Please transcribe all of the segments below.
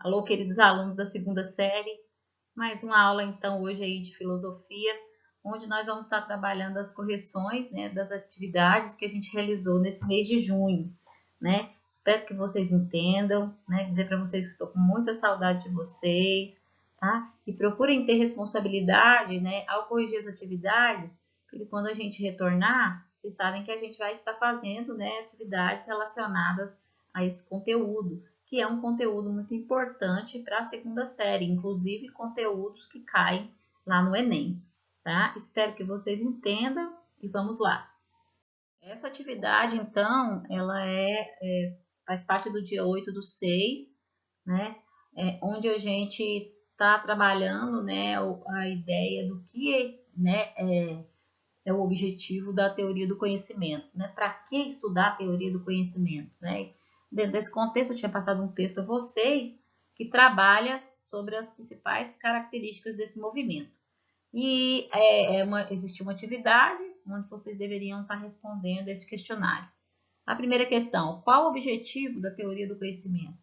Alô, queridos alunos da segunda série, mais uma aula então hoje aí de filosofia, onde nós vamos estar trabalhando as correções, né, das atividades que a gente realizou nesse mês de junho, né? Espero que vocês entendam, né? Dizer para vocês que estou com muita saudade de vocês, tá? E procurem ter responsabilidade, né, ao corrigir as atividades, porque quando a gente retornar, vocês sabem que a gente vai estar fazendo, né, atividades relacionadas a esse conteúdo, que é um conteúdo muito importante para a segunda série, inclusive conteúdos que caem lá no Enem, tá? Espero que vocês entendam e vamos lá. Essa atividade, então, ela faz parte do dia 8/6, né? Onde a gente está trabalhando, né, a ideia do que é o objetivo da teoria do conhecimento, né? Para que estudar a teoria do conhecimento, né? Dentro desse contexto, eu tinha passado um texto a vocês que trabalha sobre as principais características desse movimento. E existe uma atividade onde vocês deveriam estar respondendo esse questionário. A primeira questão: qual o objetivo da teoria do conhecimento?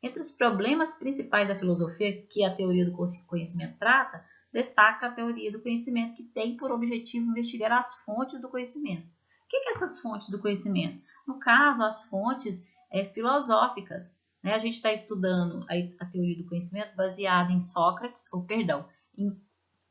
Entre os problemas principais da filosofia que a teoria do conhecimento trata, destaca a teoria do conhecimento, que tem por objetivo investigar as fontes do conhecimento. O que são essas fontes do conhecimento? No caso, as fontes filosóficas. Né? A gente está estudando a teoria do conhecimento baseada em em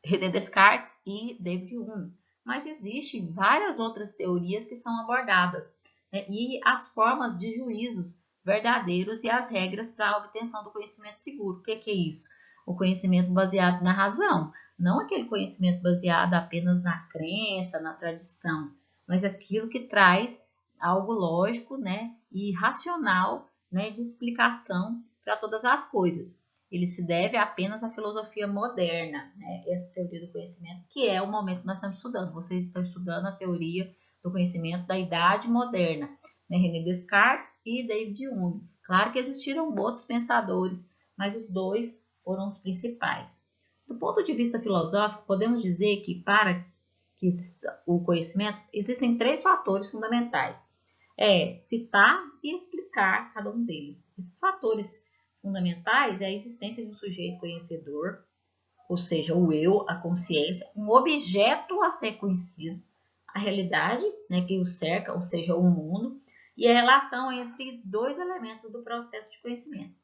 René Descartes e David Hume. Mas existem várias outras teorias que são abordadas, né? E as formas de juízos verdadeiros e as regras para a obtenção do conhecimento seguro. O que é isso? O conhecimento baseado na razão, não aquele conhecimento baseado apenas na crença, na tradição, mas aquilo que traz algo lógico, né, e racional, né, de explicação para todas as coisas. Ele se deve apenas à filosofia moderna, né, essa teoria do conhecimento, que é o momento que nós estamos estudando. Vocês estão estudando a teoria do conhecimento da Idade Moderna, né, René Descartes e David Hume. Claro que existiram outros pensadores, mas os dois foram os principais. Do ponto de vista filosófico, podemos dizer que para que exista o conhecimento, existem três fatores fundamentais. Citar e explicar cada um deles. Esses fatores fundamentais é a existência de um sujeito conhecedor, ou seja, o eu, a consciência, um objeto a ser conhecido, a realidade, né, que o cerca, ou seja, o mundo, e a relação entre dois elementos do processo de conhecimento.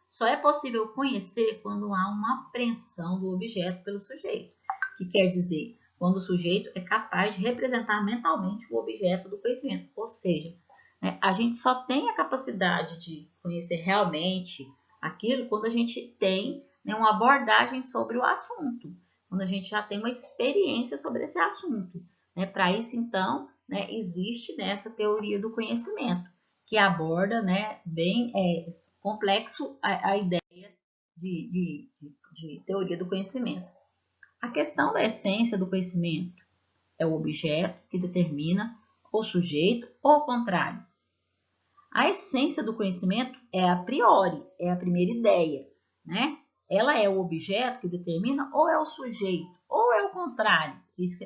Só é possível conhecer quando há uma apreensão do objeto pelo sujeito, que quer dizer, quando o sujeito é capaz de representar mentalmente o objeto do conhecimento. Ou seja, né, a gente só tem a capacidade de conhecer realmente aquilo quando a gente tem, né, uma abordagem sobre o assunto, quando a gente já tem uma experiência sobre esse assunto. Né? Para isso, então, né, existe, né, essa teoria do conhecimento, que aborda, né, bem complexo a ideia de teoria do conhecimento. A questão da essência do conhecimento é o objeto que determina o sujeito ou o contrário. A essência do conhecimento é a priori, é a primeira ideia, né? Ela é o objeto que determina ou é o sujeito ou é o contrário?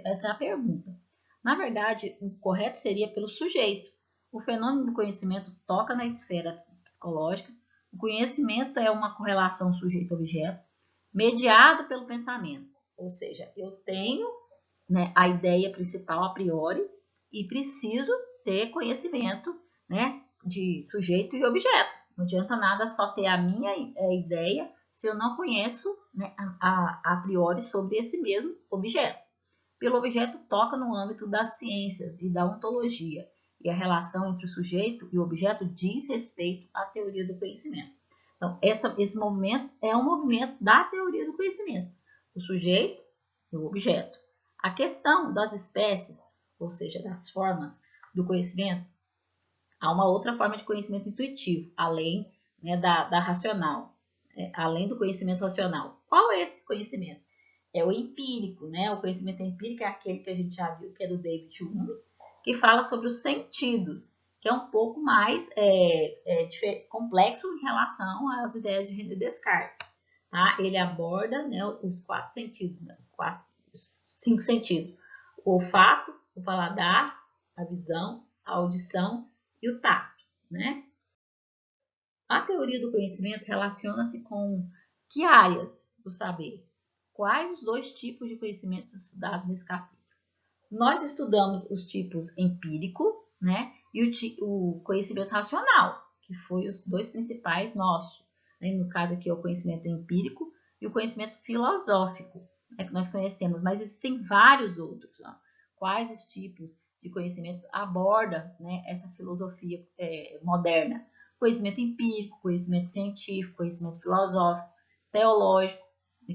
Essa é a pergunta. Na verdade, o correto seria pelo sujeito. O fenômeno do conhecimento toca na esfera psicológica. O conhecimento é uma correlação sujeito-objeto mediado pelo pensamento. Ou seja, eu tenho, né, a ideia principal a priori e preciso ter conhecimento, né, de sujeito e objeto. Não adianta nada só ter a minha ideia se eu não conheço, né, a priori sobre esse mesmo objeto. Pelo objeto toca no âmbito das ciências e da ontologia, e a relação entre o sujeito e o objeto diz respeito à teoria do conhecimento. Então, esse movimento é um movimento da teoria do conhecimento, o sujeito e o objeto. A questão das espécies, ou seja, das formas do conhecimento, há uma outra forma de conhecimento intuitivo, além, né, da racional, além do conhecimento racional. Qual é esse conhecimento? É o empírico, né? O conhecimento empírico é aquele que a gente já viu, que é do David Hume, que fala sobre os sentidos, que é um pouco mais complexo em relação às ideias de René Descartes. Tá? Ele aborda, né, os quatro sentidos, né? Os 5 sentidos: o olfato, o paladar, a visão, a audição e o tato, né? A teoria do conhecimento relaciona-se com que áreas do saber? Quais os dois tipos de conhecimento estudados nesse capítulo? Nós estudamos os tipos empírico, né, e o conhecimento racional, que foi os dois principais nossos. Né? No caso aqui é o conhecimento empírico e o conhecimento filosófico, né, que nós conhecemos, mas existem vários outros. Ó. Quais os tipos de conhecimento aborda, né, essa filosofia moderna? Conhecimento empírico, conhecimento científico, conhecimento filosófico, teológico,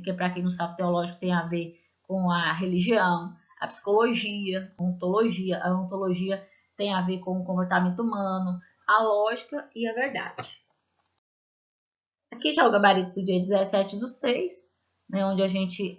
que para quem não sabe, teológico tem a ver com a religião, a psicologia, a ontologia. A ontologia tem a ver com o comportamento humano, a lógica e a verdade. Aqui já é o gabarito do dia 17/6, né, onde a gente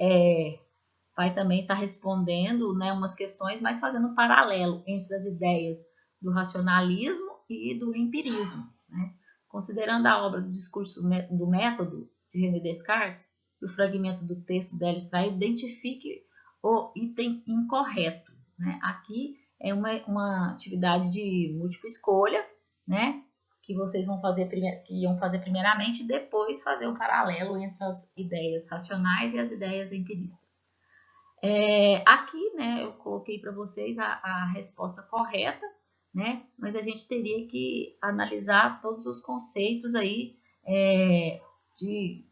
vai também estar respondendo, né, umas questões, mas fazendo um paralelo entre as ideias do racionalismo e do empirismo. Né? Considerando a obra do discurso do método de René Descartes, e o fragmento do texto dela extraído, identifique o item incorreto. Né? Aqui é uma atividade de múltipla escolha, né? Que vocês vão fazer, que iam fazer primeiramente e depois fazer um paralelo entre as ideias racionais e as ideias empiristas. Aqui, né, eu coloquei para vocês a resposta correta, né? Mas a gente teria que analisar todos os conceitos aí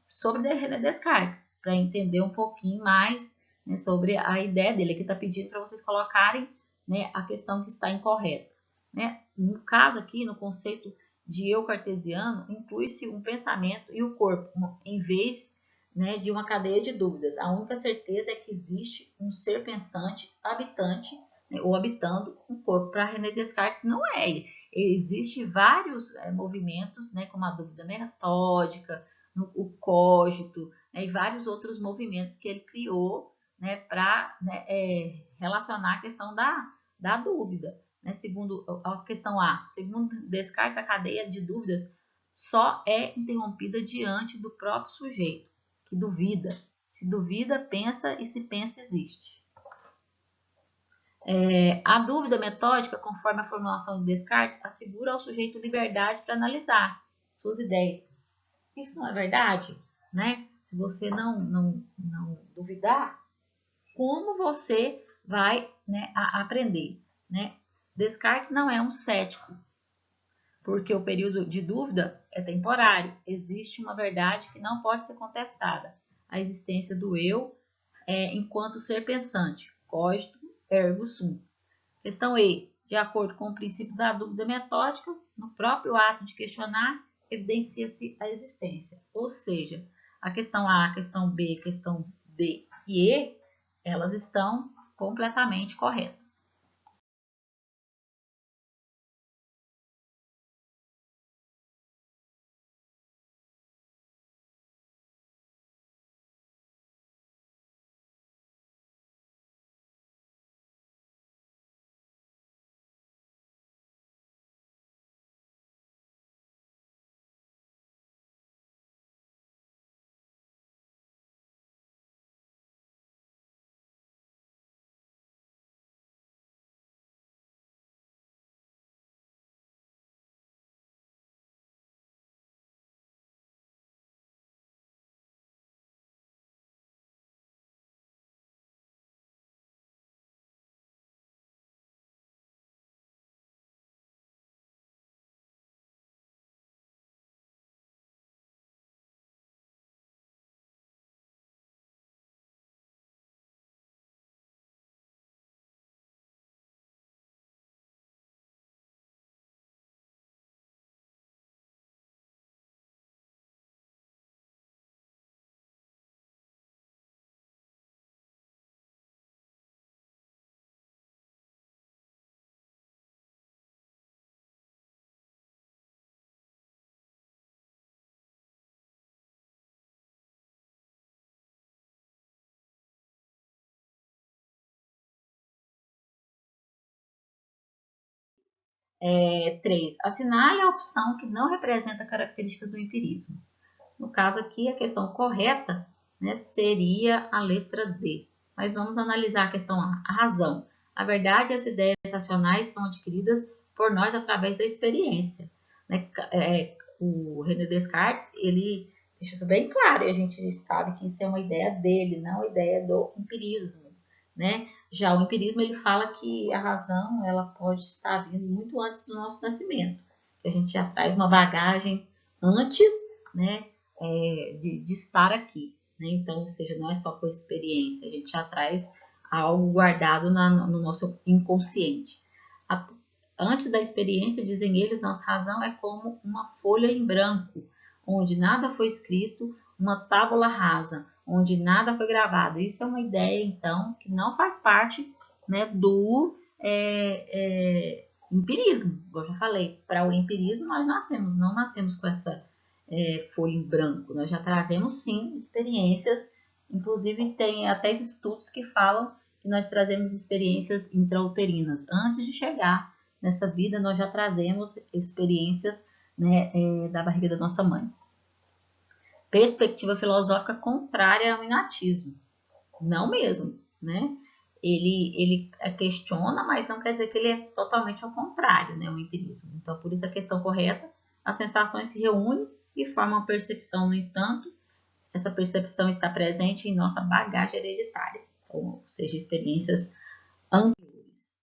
sobre René Descartes, para entender um pouquinho mais, né, sobre a ideia dele. Aqui está pedindo para vocês colocarem, né, a questão que está incorreta. Né? No caso aqui, no conceito de eu cartesiano, inclui-se um pensamento e o corpo, em vez, né, de uma cadeia de dúvidas. A única certeza é que existe um ser pensante habitante, né, ou habitando um corpo. Para René Descartes não é. Existem vários movimentos, né, como a dúvida metódica, o cogito, né, e vários outros movimentos que ele criou, né, para, né, relacionar a questão da dúvida. Né, segundo a questão A, segundo Descartes, a cadeia de dúvidas só é interrompida diante do próprio sujeito, que duvida. Se duvida, pensa, e se pensa, existe. A dúvida metódica, conforme a formulação de Descartes, assegura ao sujeito liberdade para analisar suas ideias. Isso não é verdade? Né? Se você não duvidar, como você vai, né, aprender? Né? Descartes não é um cético, porque o período de dúvida é temporário. Existe uma verdade que não pode ser contestada, a existência do eu enquanto ser pensante, cogito ergo sum. Questão E. De acordo com o princípio da dúvida metódica, no próprio ato de questionar, evidencia-se a existência. Ou seja, a questão A, a questão B, a questão D e E, elas estão completamente corretas. Três. Assinale a opção que não representa características do empirismo. No caso aqui, a questão correta, né, seria a letra D. Mas vamos analisar a questão A. A razão. A verdade e as ideias racionais são adquiridas por nós através da experiência. Né? o René Descartes, ele deixa isso bem claro, e a gente sabe que isso é uma ideia dele, não a ideia do empirismo, né? Já o empirismo, ele fala que a razão, ela pode estar vindo muito antes do nosso nascimento, que a gente já traz uma bagagem antes, né, de estar aqui, né? Então, ou seja, não é só com experiência, a gente já traz algo guardado no nosso inconsciente. Antes da experiência, dizem eles, nossa razão é como uma folha em branco, onde nada foi escrito, uma tábula rasa, onde nada foi gravado. Isso é uma ideia, então, que não faz parte, né, do empirismo. Como eu já falei, para o empirismo nós não nascemos com essa folha em branco. Nós já trazemos, sim, experiências. Inclusive, tem até estudos que falam que nós trazemos experiências intrauterinas. Antes de chegar nessa vida, nós já trazemos experiências, né, da barriga da nossa mãe. Perspectiva filosófica contrária ao inatismo. Não mesmo, né? Ele questiona, mas não quer dizer que ele é totalmente ao contrário, né, o empirismo. Então, por isso a questão correta, as sensações se reúnem e formam percepção, no entanto, essa percepção está presente em nossa bagagem hereditária, ou seja, experiências anteriores.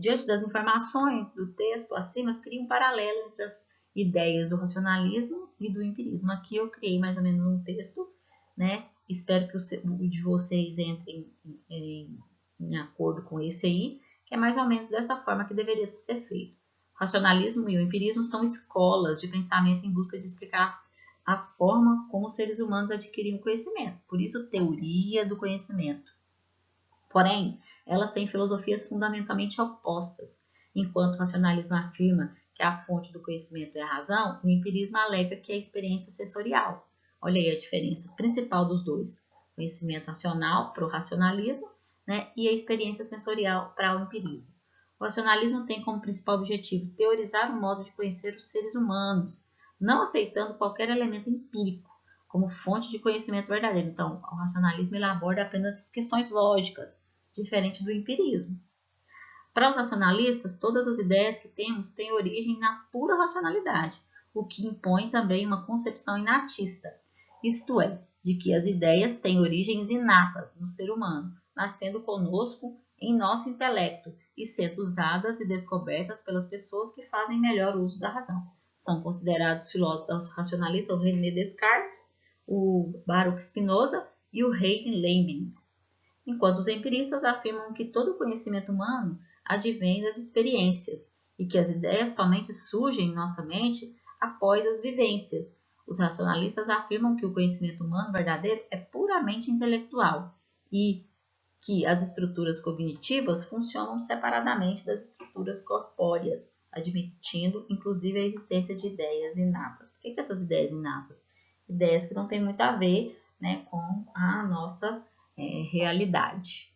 Diante das informações do texto acima, cria um paralelo entre as ideias do racionalismo e do empirismo. Aqui eu criei mais ou menos um texto, né? Espero que o de vocês entrem em acordo com esse aí, que é mais ou menos dessa forma que deveria ser feito. O racionalismo e o empirismo são escolas de pensamento em busca de explicar a forma como os seres humanos adquiriram conhecimento. Por isso, teoria do conhecimento. Porém, elas têm filosofias fundamentalmente opostas. Enquanto o racionalismo afirma que a fonte do conhecimento é a razão, o empirismo alega que é a experiência sensorial. Olha aí a diferença principal dos dois. Conhecimento racional para o racionalismo, né, e a experiência sensorial para o empirismo. O racionalismo tem como principal objetivo teorizar o modo de conhecer os seres humanos, não aceitando qualquer elemento empírico como fonte de conhecimento verdadeiro. Então, o racionalismo ele aborda apenas questões lógicas, diferente do empirismo. Para os racionalistas, todas as ideias que temos têm origem na pura racionalidade, o que impõe também uma concepção inatista, isto é, de que as ideias têm origens inatas no ser humano, nascendo conosco em nosso intelecto e sendo usadas e descobertas pelas pessoas que fazem melhor uso da razão. São considerados filósofos racionalistas o René Descartes, o Baruch Spinoza e o Hayden Leibniz. Enquanto os empiristas afirmam que todo o conhecimento humano advém das experiências e que as ideias somente surgem em nossa mente após as vivências. Os racionalistas afirmam que o conhecimento humano verdadeiro é puramente intelectual e que as estruturas cognitivas funcionam separadamente das estruturas corpóreas, admitindo inclusive a existência de ideias inatas. O que são essas ideias inatas? Ideias que não têm muito a ver, né, com a nossa realidade.